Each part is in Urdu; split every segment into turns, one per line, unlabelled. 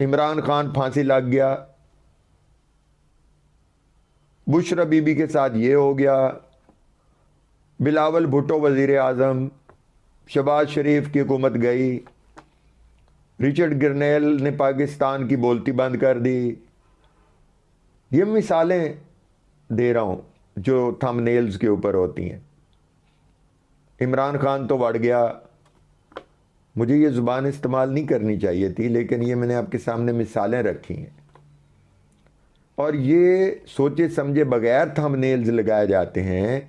عمران خان پھانسی لگ گیا، بشرا بی بی کے ساتھ یہ ہو گیا، بلاول بھٹو وزیر اعظم، شہباز شریف کی حکومت گئی، رچرڈ گرنیل نے پاکستان کی بولتی بند کر دی. یہ مثالیں دے رہا ہوں جو تھم نیلز کے اوپر ہوتی ہیں. عمران خان تو بڑھ گیا. مجھے یہ زبان استعمال نہیں کرنی چاہیے تھی، لیکن یہ میں نے آپ کے سامنے مثالیں رکھی ہیں، اور یہ سوچے سمجھے بغیر تھم نیلز لگائے جاتے ہیں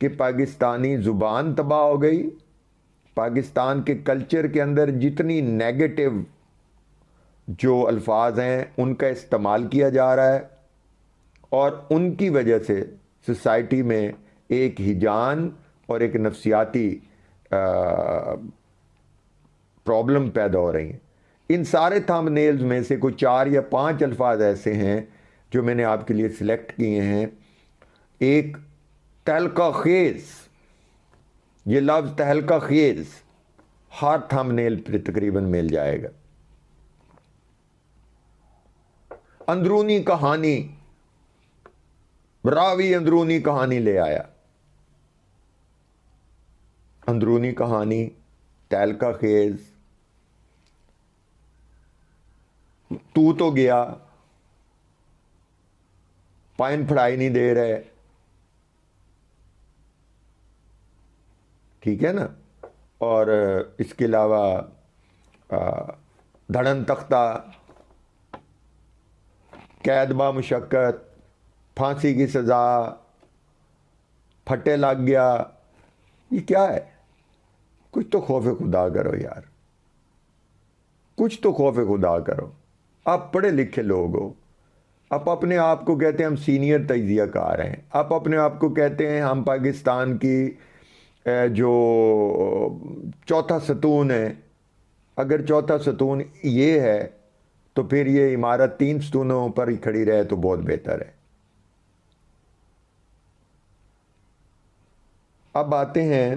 کہ پاکستانی زبان تباہ ہو گئی، پاکستان کے کلچر کے اندر جتنی نیگیٹو جو الفاظ ہیں ان کا استعمال کیا جا رہا ہے، اور ان کی وجہ سے سوسائٹی میں ایک ہیجان اور ایک نفسیاتی پرابلم پیدا ہو رہی ہیں. ان سارے تھم نیلز میں سے کوئی 4 یا 5 الفاظ ایسے ہیں جو میں نے آپ کے لیے سلیکٹ کیے ہیں. ایک تہلکہ خیز، یہ لفظ تہلکہ خیز ہر تھم نیل پہ تقریباً مل جائے گا. اندرونی کہانی، راوی اندرونی کہانی لے آیا. اندرونی کہانی، تہلکہ خیز، تو گیا، پائن پھڑائی نہیں دے رہے، ٹھیک ہے نا. اور اس کے علاوہ دھڑن تختہ، قید با مشقت، پھانسی کی سزا، پھٹے لگ گیا. یہ کیا ہے؟ کچھ تو خوف خدا کرو یار، کچھ تو خوف خدا کرو. آپ پڑھے لکھے لوگ ہو، آپ اپنے آپ کو کہتے ہیں ہم سینئر تجزیہ کار ہیں، آپ اپنے آپ کو کہتے ہیں ہم پاکستان کی جو چوتھا ستون ہے. اگر چوتھا ستون یہ ہے تو پھر یہ عمارت 3 ستونوں پر ہی کھڑی رہے تو بہت بہتر ہے. اب آتے ہیں،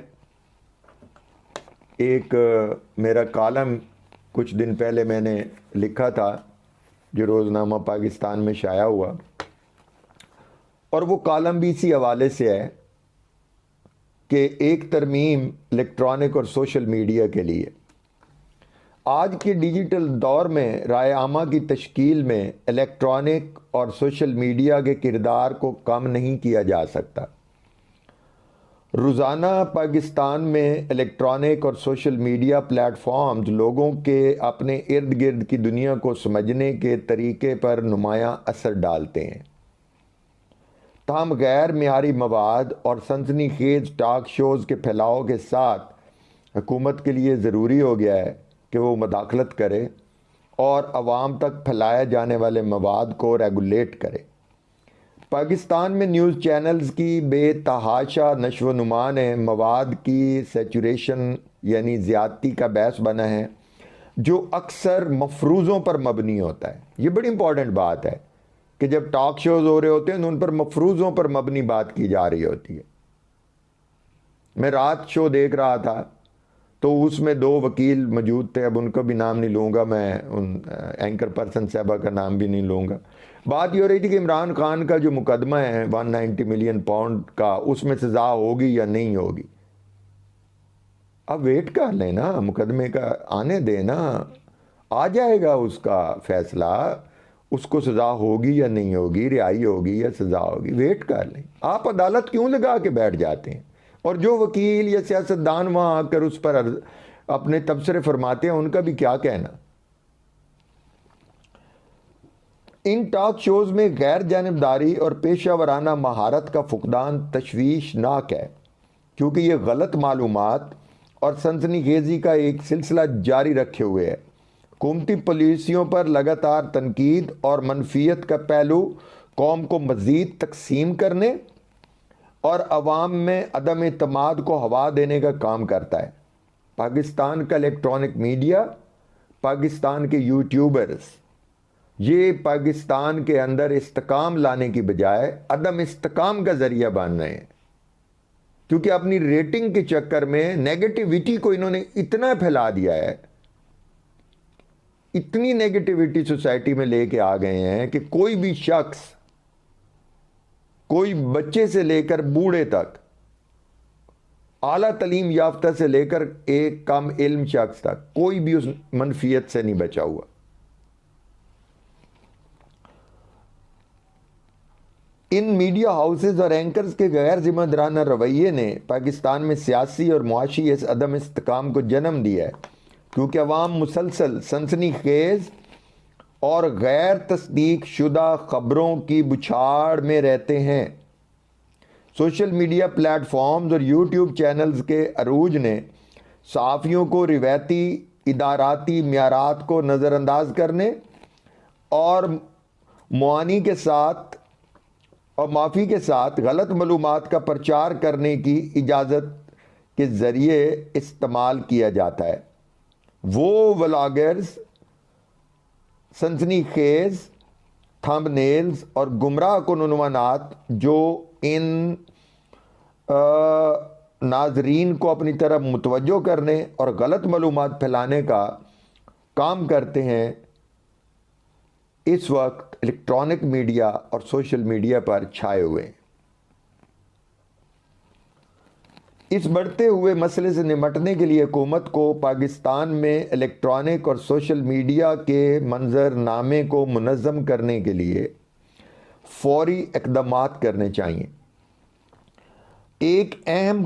ایک میرا کالم کچھ دن پہلے میں نے لکھا تھا جو روزنامہ پاکستان میں شائع ہوا، اور وہ کالم بھی اسی حوالے سے ہے کہ ایک ترمیم الیکٹرانک اور سوشل میڈیا کے لیے. آج کے ڈیجیٹل دور میں رائے عامہ کی تشکیل میں الیکٹرانک اور سوشل میڈیا کے کردار کو کم نہیں کیا جا سکتا. روزانہ پاکستان میں الیکٹرانک اور سوشل میڈیا پلیٹ فارمز لوگوں کے اپنے ارد گرد کی دنیا کو سمجھنے کے طریقے پر نمایاں اثر ڈالتے ہیں. تاہم غیر معیاری مواد اور سنسنی خیز ٹاک شوز کے پھیلاؤ کے ساتھ حکومت کے لیے ضروری ہو گیا ہے کہ وہ مداخلت کرے اور عوام تک پھیلائے جانے والے مواد کو ریگولیٹ کرے. پاکستان میں نیوز چینلز کی بے تحاشا نشو و نما نے مواد کی سیچوریشن یعنی زیادتی کا باعث بنا ہے، جو اکثر مفروضوں پر مبنی ہوتا ہے. یہ بڑی امپورٹنٹ بات ہے کہ جب ٹاک شوز ہو رہے ہوتے ہیں تو ان پر مفروضوں پر مبنی بات کی جا رہی ہوتی ہے. میں رات شو دیکھ رہا تھا تو اس میں 2 وکیل موجود تھے، اب ان کا بھی نام نہیں لوں گا، میں ان اینکر پرسن صاحبہ کا نام بھی نہیں لوں گا. بات یہ ہو رہی تھی کہ عمران خان کا جو مقدمہ ہے 190 ملین پاؤنڈ کا، اس میں سزا ہوگی یا نہیں ہوگی. اب ویٹ کر لیں نا، مقدمے کا آنے دیں نا، آ جائے گا اس کا فیصلہ، اس کو سزا ہوگی یا نہیں ہوگی، رہائی ہوگی یا سزا ہوگی. ویٹ کر لیں. آپ عدالت کیوں لگا کے بیٹھ جاتے ہیں؟ اور جو وکیل یا سیاستدان وہاں آ کر اس پر اپنے تبصرے فرماتے ہیں ان کا بھی کیا کہنا. ان ٹاک شوز میں غیر جانبداری اور پیشہ ورانہ مہارت کا فقدان تشویشناک ہے، کیونکہ یہ غلط معلومات اور سنسنی خیزی کا ایک سلسلہ جاری رکھے ہوئے ہے. حکومتی پالیسیوں پر لگاتار تنقید اور منفیت کا پہلو قوم کو مزید تقسیم کرنے اور عوام میں عدم اعتماد کو ہوا دینے کا کام کرتا ہے. پاکستان کا الیکٹرانک میڈیا، پاکستان کے یوٹیوبرز، یہ پاکستان کے اندر استحکام لانے کی بجائے عدم استحکام کا ذریعہ بن رہے ہیں، کیونکہ اپنی ریٹنگ کے چکر میں نیگیٹیوٹی کو انہوں نے اتنا پھیلا دیا ہے، اتنی نیگیٹیوٹی سوسائٹی میں لے کے آ گئے ہیں کہ کوئی بھی شخص، کوئی بچے سے لے کر بوڑھے تک، اعلیٰ تعلیم یافتہ سے لے کر ایک کم علم شخص تک، کوئی بھی اس منفیت سے نہیں بچا ہوا۔ ان میڈیا ہاؤسز اور اینکرز کے غیر ذمہ دارانہ رویے نے پاکستان میں سیاسی اور معاشی اس عدم استحکام کو جنم دیا ہے، کیونکہ عوام مسلسل سنسنی خیز اور غیر تصدیق شدہ خبروں کی بچھاڑ میں رہتے ہیں۔ سوشل میڈیا پلیٹ فارمز اور یوٹیوب چینلز کے عروج نے صحافیوں کو روایتی اداراتی معیارات کو نظر انداز کرنے اور معافی کے ساتھ غلط معلومات کا پرچار کرنے کی اجازت کے ذریعے استعمال کیا جاتا ہے۔ وہ ولاگرز سنسنی خیز تھمب نیلز اور گمراہ کن عنوانات جو ان ناظرین کو اپنی طرف متوجہ کرنے اور غلط معلومات پھیلانے کا کام کرتے ہیں، اس وقت الیکٹرانک میڈیا اور سوشل میڈیا پر چھائے ہوئے ہیں۔ اس بڑھتے ہوئے مسئلے سے نمٹنے کے لیے حکومت کو پاکستان میں الیکٹرانک اور سوشل میڈیا کے منظرنامے کو منظم کرنے کے لیے فوری اقدامات کرنے چاہیے۔ ایک اہم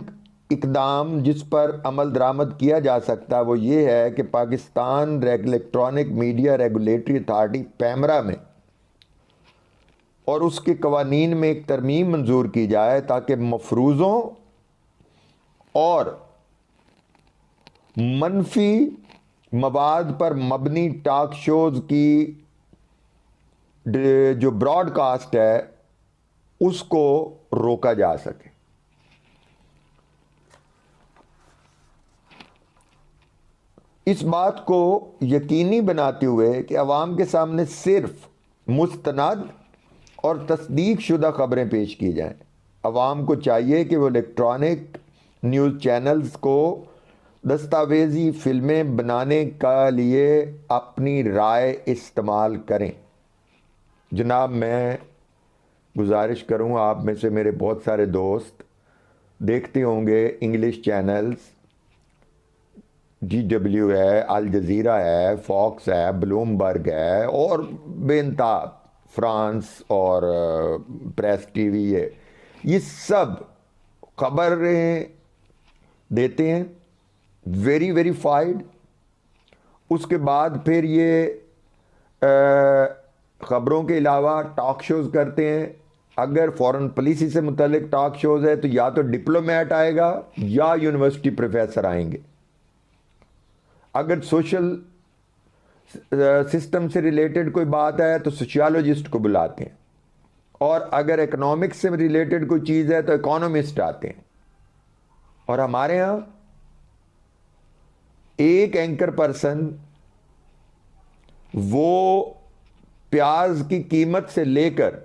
اقدام جس پر عمل درآمد کیا جا سکتا ہے وہ یہ ہے کہ Pakistan electronic media regulatory authority PEMRA میں اور اس کے قوانین میں ایک ترمیم منظور کی جائے تاکہ مفروضوں اور منفی مواد پر مبنی ٹاک شوز کی جو براڈ کاسٹ ہے اس کو روکا جا سکے۔ اس بات کو یقینی بناتے ہوئے کہ عوام کے سامنے صرف مستند اور تصدیق شدہ خبریں پیش کی جائیں، عوام کو چاہیے کہ وہ الیکٹرانک نیوز چینلز کو دستاویزی فلمیں بنانے کے لیے اپنی رائے استعمال کریں۔ جناب، میں گزارش کروں، آپ میں سے میرے بہت سارے دوست دیکھتے ہوں گے انگلش چینلز، GW ہے، الجزیرہ ہے، فاکس ہے، بلومبرگ ہے، اور بے انتہا فرانس اور پریس ٹی وی ہے، یہ سب خبریں دیتے ہیں ویری ویریفائڈ۔ اس کے بعد پھر یہ خبروں کے علاوہ ٹاک شوز کرتے ہیں۔ اگر فورن پالیسی سے متعلق ٹاک شوز ہے تو یا تو ڈپلومیٹ آئے گا یا یونیورسٹی پروفیسر آئیں گے۔ اگر سوشل سسٹم سے ریلیٹڈ کوئی بات ہے تو سوشیالوجسٹ کو بلاتے ہیں، اور اگر اکنامکس سے ریلیٹڈ کوئی چیز ہے تو اکانومسٹ آتے ہیں۔ اور ہمارے ہاں ایک اینکر پرسن وہ پیاز کی قیمت سے لے کر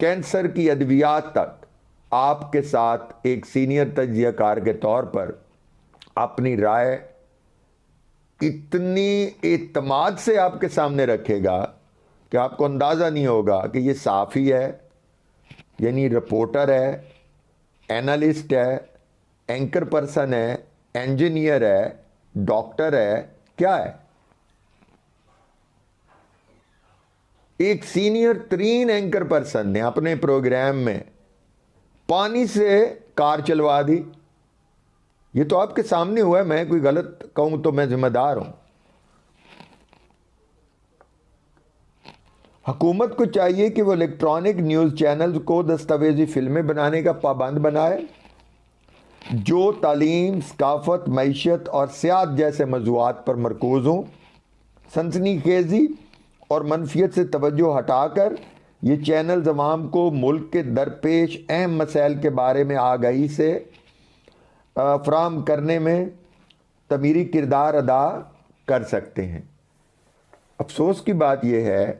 کینسر کی ادویات تک آپ کے ساتھ ایک سینئر تجزیہ کار کے طور پر اپنی رائے اتنی اعتماد سے آپ کے سامنے رکھے گا کہ آپ کو اندازہ نہیں ہوگا کہ یہ صحافی ہے، یعنی رپورٹر ہے، اینالسٹ ہے، اینکر پرسن ہے، انجینئر ہے، ڈاکٹر ہے، کیا ہے؟ ایک سینئر ترین اینکر پرسن نے اپنے پروگرام میں پانی سے کار چلوا دی۔ یہ تو آپ کے سامنے ہوا ہے، میں کوئی غلط کہوں تو میں ذمہ دار ہوں۔ حکومت کو چاہیے کہ وہ الیکٹرانک نیوز چینلز کو دستاویزی فلمیں بنانے کا پابند بنائے جو تعلیم، ثقافت، معیشت اور سیاحت جیسے موضوعات پر مرکوز ہوں۔ سنسنی خیزی اور منفیت سے توجہ ہٹا کر یہ چینلز عوام کو ملک کے درپیش اہم مسائل کے بارے میں آگاہی سے فراہم کرنے میں تعمیری کردار ادا کر سکتے ہیں۔ افسوس کی بات یہ ہے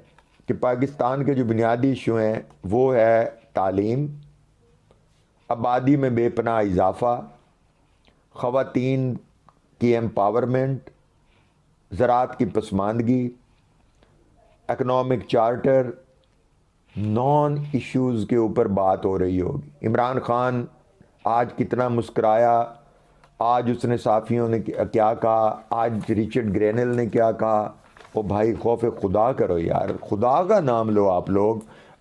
کہ پاکستان کے جو بنیادی ایشو ہیں وہ ہے تعلیم، آبادی میں بے پناہ اضافہ، خواتین کی ایمپاورمنٹ، زراعت کی پسماندگی، اکنامک چارٹر، نان ایشوز کے اوپر بات ہو رہی ہوگی۔ عمران خان آج کتنا مسکرایا، آج اس نے صحافیوں نے کیا کہا، آج رچرڈ گرینل نے کیا کہا۔ او بھائی خوف خدا کرو یار، خدا کا نام لو۔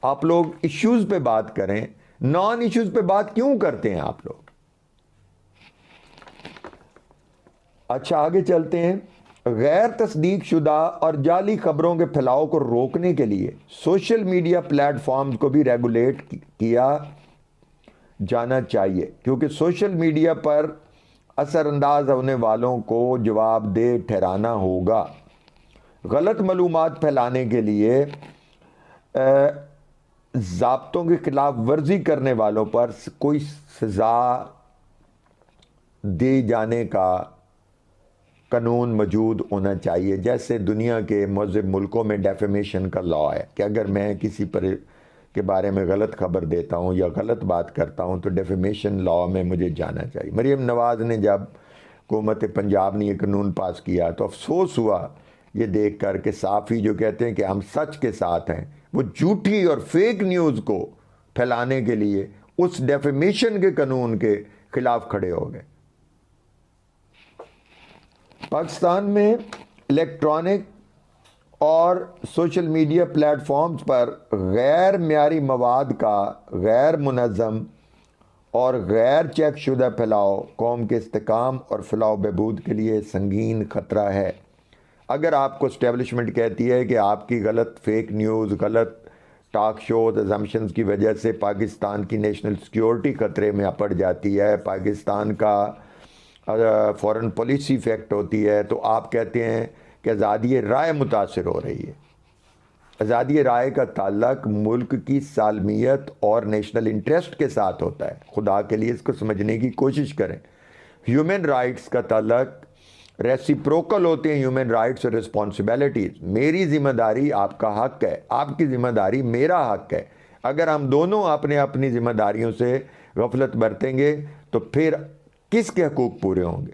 آپ لوگ ایشوز پہ بات کریں، نان ایشوز پہ بات کیوں کرتے ہیں آپ لوگ؟ اچھا آگے چلتے ہیں۔ غیر تصدیق شدہ اور جعلی خبروں کے پھیلاؤ کو روکنے کے لیے سوشل میڈیا پلیٹ فارمز کو بھی ریگولیٹ کیا جانا چاہیے، کیونکہ سوشل میڈیا پر اثر انداز ہونے والوں کو جواب دہ ٹھہرانا ہوگا۔ غلط معلومات پھیلانے کے لیے ضابطوں کی خلاف ورزی کرنے والوں پر کوئی سزا دی جانے کا قانون موجود ہونا چاہیے، جیسے دنیا کے مہذب ملکوں میں ڈیفیمیشن کا لا ہے کہ اگر میں کسی پر کے بارے میں غلط خبر دیتا ہوں یا غلط بات کرتا ہوں تو ڈیفیمیشن لا میں مجھے جانا چاہیے۔ مریم نواز نے جب حکومت پنجاب نے یہ قانون پاس کیا تو افسوس ہوا یہ دیکھ کر کہ صحافی جو کہتے ہیں کہ ہم سچ کے ساتھ ہیں، وہ جھوٹی اور فیک نیوز کو پھیلانے کے لیے اس ڈیفیمیشن کے قانون کے خلاف کھڑے ہو گئے۔ پاکستان میں الیکٹرانک اور سوشل میڈیا پلیٹ فارمز پر غیر معیاری مواد کا غیر منظم اور غیر چیک شدہ پھیلاؤ قوم کے استحکام اور فلاح و بہبود کے لیے سنگین خطرہ ہے۔ اگر آپ کو اسٹیبلشمنٹ کہتی ہے کہ آپ کی غلط فیک نیوز، غلط ٹاک شوز، ازمپشنز کی وجہ سے پاکستان کی نیشنل سیکیورٹی خطرے میں پڑ جاتی ہے، پاکستان کا فورن پالیسی افیکٹ ہوتی ہے، تو آپ کہتے ہیں کہ آزادی رائے متاثر ہو رہی ہے۔ آزادی رائے کا تعلق ملک کی سالمیت اور نیشنل انٹرسٹ کے ساتھ ہوتا ہے۔ خدا کے لیے اس کو سمجھنے کی کوشش کریں۔ ہیومن رائٹس کا تعلق ریسیپروکل ہوتے ہیں، ہیومن رائٹس اور رسپانسبلٹیز۔ میری ذمہ داری آپ کا حق ہے، آپ کی ذمہ داری میرا حق ہے۔ اگر ہم دونوں اپنی ذمہ داریوں سے غفلت برتیں گے تو پھر کس کے حقوق پورے ہوں گے؟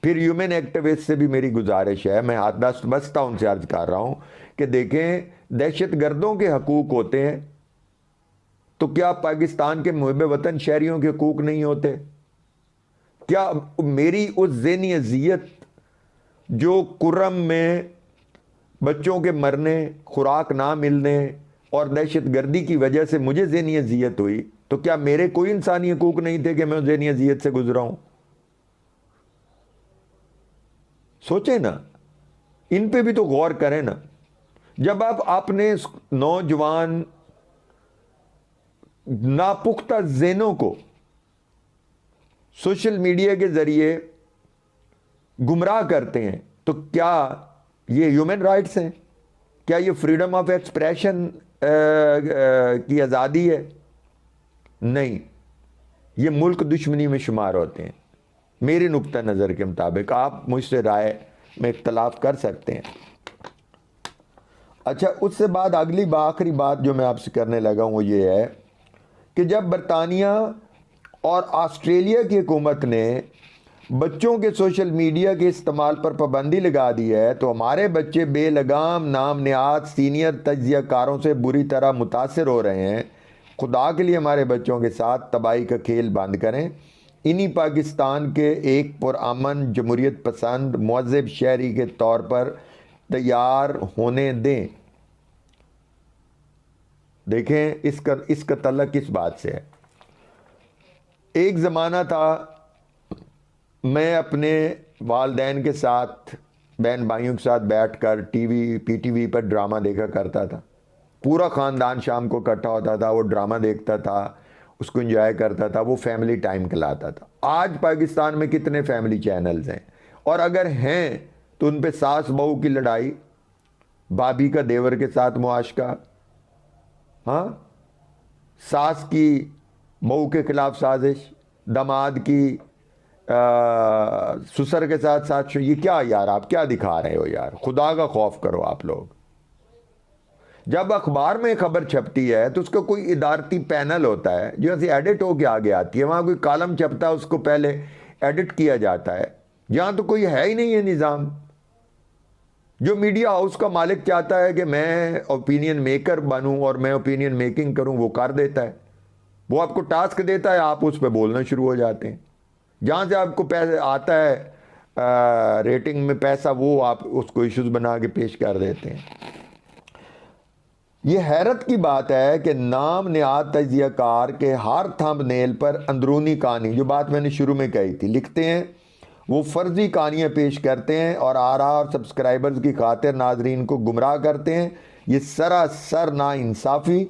پھر ہیومن ایکٹیوسٹ سے بھی میری گزارش ہے، میں ہاتھ دست بستہ ان سے عرض کر رہا ہوں کہ دیکھیں دہشت گردوں کے حقوق ہوتے ہیں تو کیا پاکستان کے محب وطن شہریوں کے حقوق نہیں ہوتے؟ کیا میری اس ذہنی اذیت جو کرم میں بچوں کے مرنے، خوراک نہ ملنے اور دہشت گردی کی وجہ سے مجھے ذہنی اذیت ہوئی، تو کیا میرے کوئی انسانی حقوق نہیں تھے کہ میں ذہنی اذیت سے گزرا ہوں؟ سوچیں نا، ان پہ بھی تو غور کریں نا۔ جب آپ اپنے نوجوان ناپختہ ذہنوں کو سوشل میڈیا کے ذریعے گمراہ کرتے ہیں تو کیا یہ ہیومن رائٹس ہیں؟ کیا یہ فریڈم آف ایکسپریشن کی آزادی ہے؟ نہیں، یہ ملک دشمنی میں شمار ہوتے ہیں میری نقطہ نظر کے مطابق۔ آپ مجھ سے رائے میں اختلاف کر سکتے ہیں۔ اچھا، اس سے بعد آخری بات جو میں آپ سے کرنے لگا ہوں وہ یہ ہے کہ جب برطانیہ اور آسٹریلیا کی حکومت نے بچوں کے سوشل میڈیا کے استعمال پر پابندی لگا دی ہے تو ہمارے بچے بے لگام نام نہاد سینئر تجزیہ کاروں سے بری طرح متاثر ہو رہے ہیں۔ خدا کے لیے ہمارے بچوں کے ساتھ تباہی کا کھیل بند کریں، انہی پاکستان کے ایک پرامن جمہوریت پسند مہذب شہری کے طور پر تیار ہونے دیں۔ دیکھیں اس کا تعلق کس بات سے ہے۔ ایک زمانہ تھا میں اپنے والدین کے ساتھ، بہن بھائیوں کے ساتھ بیٹھ کر پی ٹی وی پر ڈرامہ دیکھا کرتا تھا۔ پورا خاندان شام کو اکٹھا ہوتا تھا، وہ ڈرامہ دیکھتا تھا، اس کو انجوائے کرتا تھا، وہ فیملی ٹائم کہلاتا تھا۔ آج پاکستان میں کتنے فیملی چینلز ہیں، اور اگر ہیں تو ان پہ ساس بہو کی لڑائی، بھابھی کا دیور کے ساتھ معاشقہ، ہاں، ساس کی بہو کے خلاف سازش، داماد کی سسر کے ساتھ یہ کیا یار، آپ کیا دکھا رہے ہو یار؟ خدا کا خوف کرو آپ لوگ۔ جب اخبار میں خبر چھپتی ہے تو اس کا کوئی ادارتی پینل ہوتا ہے جو ایسے ایڈٹ ہو کے آگے آتی ہے، وہاں کوئی کالم چھپتا ہے اس کو پہلے ایڈٹ کیا جاتا ہے، یہاں تو کوئی ہے ہی نہیں ہے نظام۔ جو میڈیا ہاؤس کا مالک چاہتا ہے کہ میں اوپینین میکر بنوں اور میں اوپینین میکنگ کروں، وہ کر دیتا ہے. وہ آپ کو ٹاسک دیتا ہے، آپ اس پہ بولنا شروع ہو جاتے ہیں. جہاں سے آپ کو پیسہ آتا ہے، ریٹنگ میں پیسہ، وہ آپ اس کو ایشوز بنا کے پیش کر دیتے ہیں. یہ حیرت کی بات ہے کہ نام نہاد تجزیہ کار کے ہر تھمب نیل پر اندرونی کہانی، جو بات میں نے شروع میں کہی تھی، لکھتے ہیں. وہ فرضی کہانیاں پیش کرتے ہیں اور آرا اور سبسکرائبرز کی خاطر ناظرین کو گمراہ کرتے ہیں. یہ سراسر ناانصافی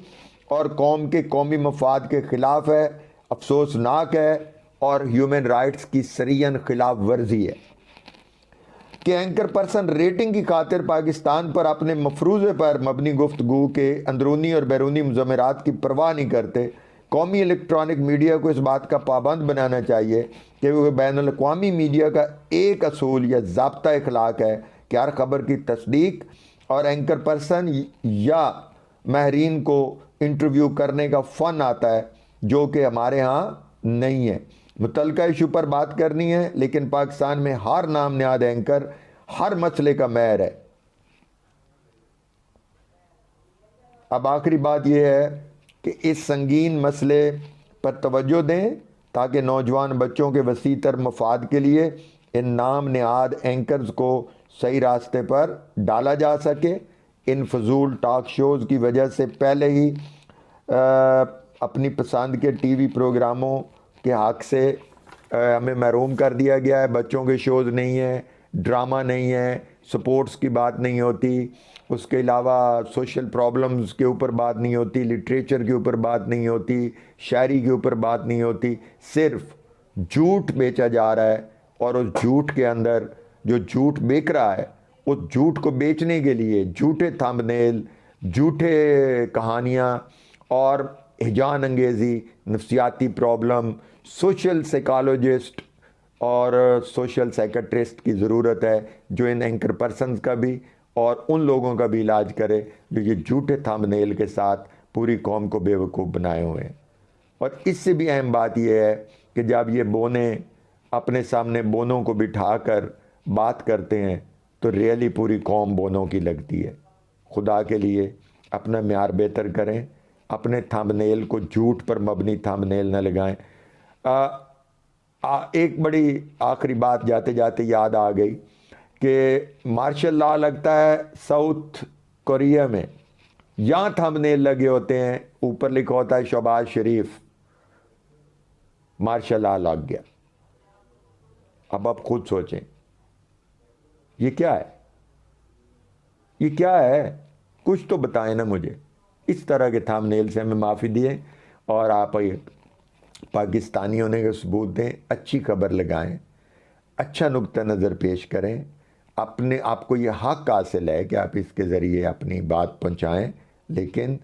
اور قوم کے قومی مفاد کے خلاف ہے، افسوسناک ہے اور ہیومن رائٹس کی سریعاً خلاف ورزی ہے کہ اینکر پرسن ریٹنگ کی خاطر پاکستان پر اپنے مفروضے پر مبنی گفتگو کے اندرونی اور بیرونی مضمرات کی پرواہ نہیں کرتے. قومی الیکٹرانک میڈیا کو اس بات کا پابند بنانا چاہیے کہ وہ بین الاقوامی میڈیا کا ایک اصول یا ضابطہ اخلاق ہے کہ ہر خبر کی تصدیق اور اینکر پرسن یا ماہرین کو انٹرویو کرنے کا فن آتا ہے، جو کہ ہمارے ہاں نہیں ہے. متعلقہ ایشو پر بات کرنی ہے، لیکن پاکستان میں ہر نام نہاد اینکر ہر مسئلے کا ماہر ہے. اب آخری بات یہ ہے کہ اس سنگین مسئلے پر توجہ دیں تاکہ نوجوان بچوں کے وسیع تر مفاد کے لیے ان نام نہاد اینکرز کو صحیح راستے پر ڈالا جا سکے. ان فضول ٹاک شوز کی وجہ سے پہلے ہی اپنی پسند کے ٹی وی پروگراموں کے حق سے ہمیں محروم کر دیا گیا ہے. بچوں کے شوز نہیں ہیں، ڈرامہ نہیں ہے، سپورٹس کی بات نہیں ہوتی، اس کے علاوہ سوشل پرابلمز کے اوپر بات نہیں ہوتی، لٹریچر کے اوپر بات نہیں ہوتی، شاعری کے اوپر بات نہیں ہوتی. صرف جھوٹ بیچا جا رہا ہے اور اس جھوٹ کے اندر جو جھوٹ بیک رہا ہے، اس جھوٹ کو بیچنے کے لیے جھوٹے تھمب نیل، جھوٹے کہانیاں اور ہیجان انگیزی، نفسیاتی پرابلم، سوشل سائیکالوجسٹ اور سوشل سائیکٹرسٹ کی ضرورت ہے جو ان اینکر پرسنز کا بھی اور ان لوگوں کا بھی علاج کرے جو یہ جھوٹے تھمب نیل کے ساتھ پوری قوم کو بے وقوف بنائے ہوئے ہیں. اور اس سے بھی اہم بات یہ ہے کہ جب یہ بونے اپنے سامنے بونوں کو بٹھا کر بات کرتے ہیں تو ریئلی پوری قوم بونوں کی لگتی ہے. خدا کے لیے اپنا معیار بہتر کریں، اپنے تھمب نیل کو جھوٹ پر مبنی تھمب نیل نہ لگائیں. ایک بڑی آخری بات جاتے جاتے یاد آ گئی کہ مارشل لا لگتا ہے ساؤتھ کوریا میں، یہاں تھمب نیل لگے ہوتے ہیں، اوپر لکھا ہوتا ہے شہباز شریف. مارشل لا لگ گیا. اب آپ خود سوچیں یہ کیا ہے، یہ کیا ہے؟ کچھ تو بتائیں نا مجھے. اس طرح کے تھمب نیل سے ہمیں معافی دیں اور آپ پاکستانی ہونے کا ثبوت دیں، اچھی خبر لگائیں، اچھا نقطہ نظر پیش کریں. اپنے آپ کو یہ حق حاصل ہے کہ آپ اس کے ذریعے اپنی بات پہنچائیں، لیکن